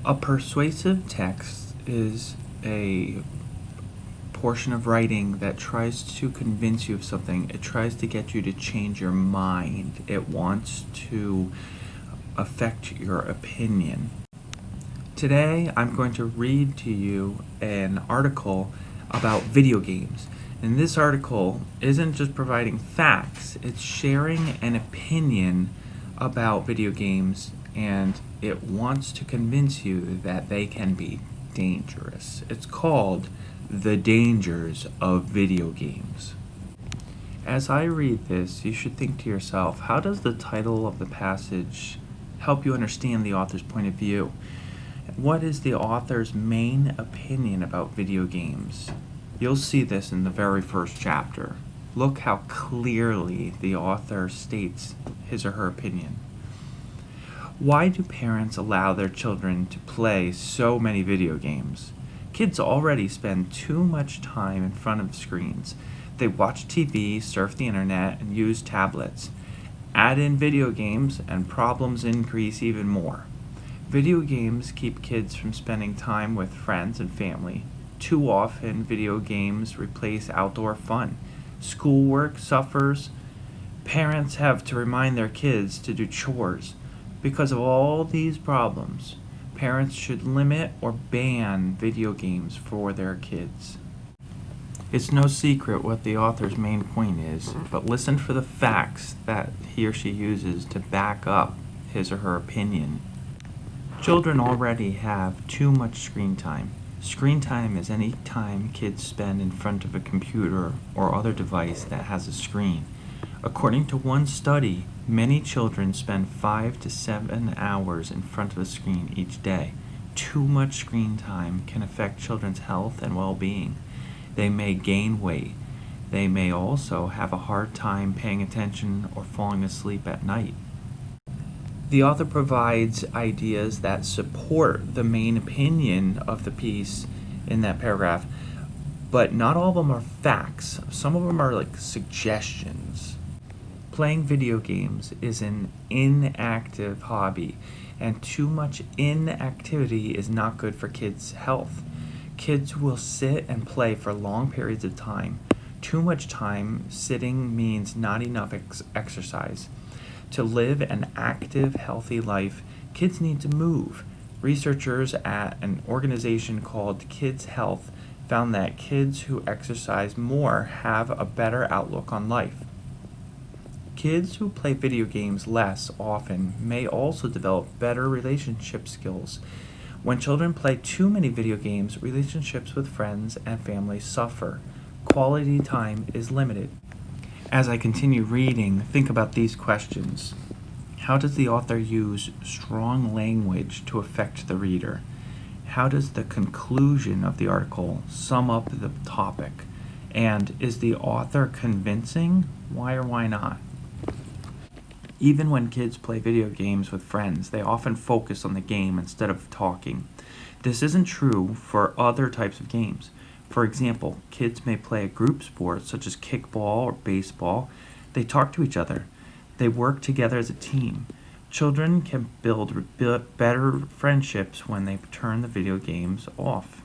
A persuasive text is a portion of writing that tries to convince you of something. It tries to get you to change your mind. It wants to affect your opinion. Today, I'm going to read to you an article about video games. And this article isn't just providing facts, it's sharing an opinion about video games, and it wants to convince you that they can be dangerous. It's called The Dangers of Video Games. As I read this, you should think to yourself, how does the title of the passage help you understand the author's point of view? What is the author's main opinion about video games? You'll see this in the very first chapter. Look how clearly the author states his or her opinion. Why do parents allow their children to play so many video games? Kids already spend too much time in front of screens. They watch TV, surf the internet, and use tablets. Add in video games, and problems increase even more. Video games keep kids from spending time with friends and family. Too often, video games replace outdoor fun. Schoolwork suffers. Parents have to remind their kids to do chores. Because of all these problems, parents should limit or ban video games for their kids. It's no secret what the author's main point is, but listen for the facts that he or she uses to back up his or her opinion. Children already have too much screen time. Screen time is any time kids spend in front of a computer or other device that has a screen. According to one study, many children spend 5 to 7 hours in front of a screen each day. Too much screen time can affect children's health and well-being. They may gain weight. They may also have a hard time paying attention or falling asleep at night. The author provides ideas that support the main opinion of the piece in that paragraph, but not all of them are facts. Some of them are like suggestions. Playing video games is an inactive hobby, and too much inactivity is not good for kids' health. Kids will sit and play for long periods of time. Too much time sitting means not enough exercise. To live an active, healthy life, kids need to move. Researchers at an organization called Kids Health found that kids who exercise more have a better outlook on life. Kids who play video games less often may also develop better relationship skills. When children play too many video games, relationships with friends and family suffer. Quality time is limited. As I continue reading, think about these questions. How does the author use strong language to affect the reader? How does the conclusion of the article sum up the topic? And is the author convincing? Why or why not? Even when kids play video games with friends, they often focus on the game instead of talking. This isn't true for other types of games. For example, kids may play a group sport such as kickball or baseball. They talk to each other. They work together as a team. Children can build better friendships when they turn the video games off.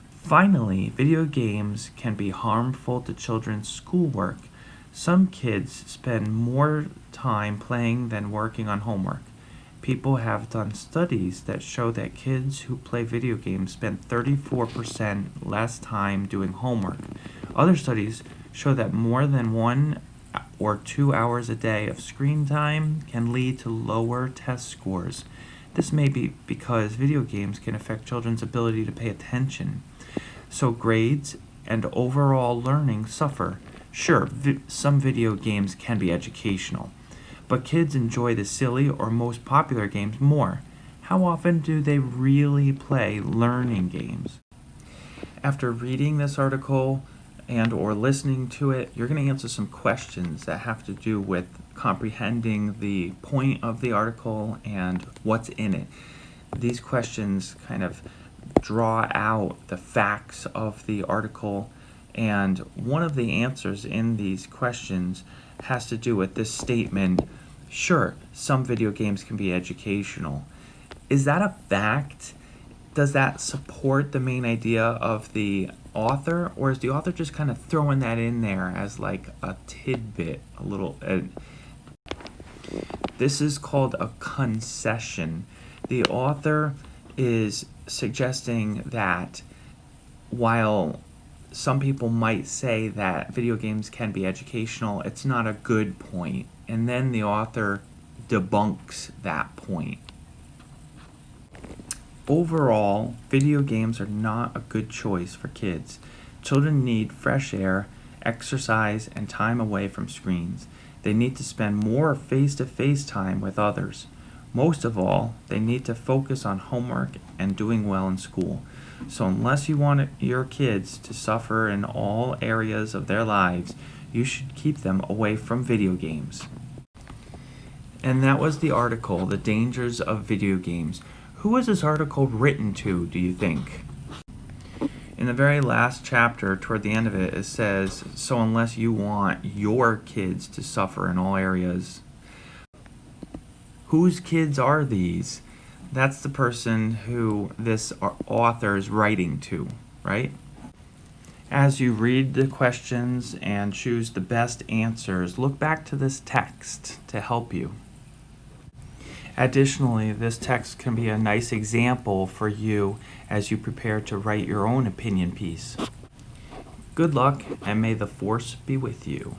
Finally, video games can be harmful to children's schoolwork. Some kids spend more time playing than working on homework. People have done studies that show that kids who play video games spend 34% less time doing homework. Other studies show that more than 1 or 2 hours a day of screen time can lead to lower test scores. This may be because video games can affect children's ability to pay attention. So grades and overall learning suffer. Sure, some video games can be educational, but kids enjoy the silly or most popular games more. How often do they really play learning games? After reading this article and or listening to it, you're going to answer some questions that have to do with comprehending the point of the article and what's in it. These questions kind of draw out the facts of the article, and one of the answers in these questions has to do with this statement: sure, some video games can be educational. Is that a fact? does that support the main idea of the author, or is the author just kind of throwing that in there as like a tidbit, a little? This is called a concession. The author is suggesting that while some people might say that video games can be educational, it's not a good point. And then the author debunks that point. Overall, video games are not a good choice for kids. Children need fresh air, exercise, and time away from screens. They need to spend more face-to-face time with others. Most of all, they need to focus on homework and doing well in school. So unless you want your kids to suffer in all areas of their lives, you should keep them away from video games. And that was the article, The Dangers of Video Games. Who was this article written to, do you think? In the very last chapter, toward the end of it, it says, so unless you want your kids to suffer in all areas. Whose kids are these? That's the person who this author is writing to, right? As you read the questions and choose the best answers, look back to this text to help you. Additionally, this text can be a nice example for you as you prepare to write your own opinion piece. Good luck, and may the force be with you.